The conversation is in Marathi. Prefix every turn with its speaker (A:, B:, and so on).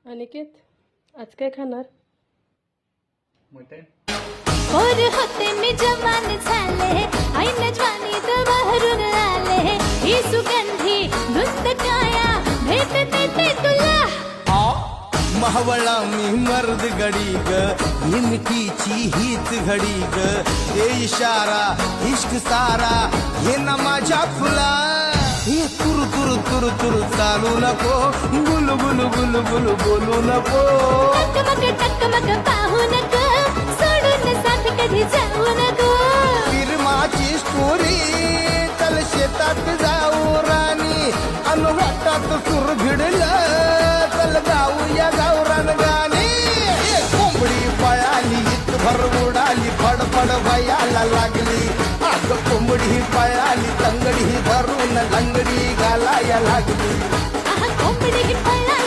A: अनिकेत, आज काय खाणार?
B: मटण.
C: और होते मी जवान झाले ऐन जवानीत बहरून आले ही सुगंधी धुंद काया भेटते ते तुला
D: महवळा मी मर्द गडी ग हिमतीची हीच घडी ग हे इशारा इश्क सारा हे ना माझ्या फुला हे तुरु तुरु तुरु तुरु चालू नको गुलु गुलु गुलु गुलु बोलू नको
C: टकमक पाहू नको सोडून साथ कधी जाऊ नको
D: फिरमाची स्टोरी चल शेतात जाऊ राणी अनवाटात सुर भिडलं चल गाऊया गावरान गाणी कोंबडी पळाली भर उडाली फडफड भयाला लागली अग कोंबडी पळाली तंगडी धरून लंगडी घालाया लागली
C: कोंबडी पळा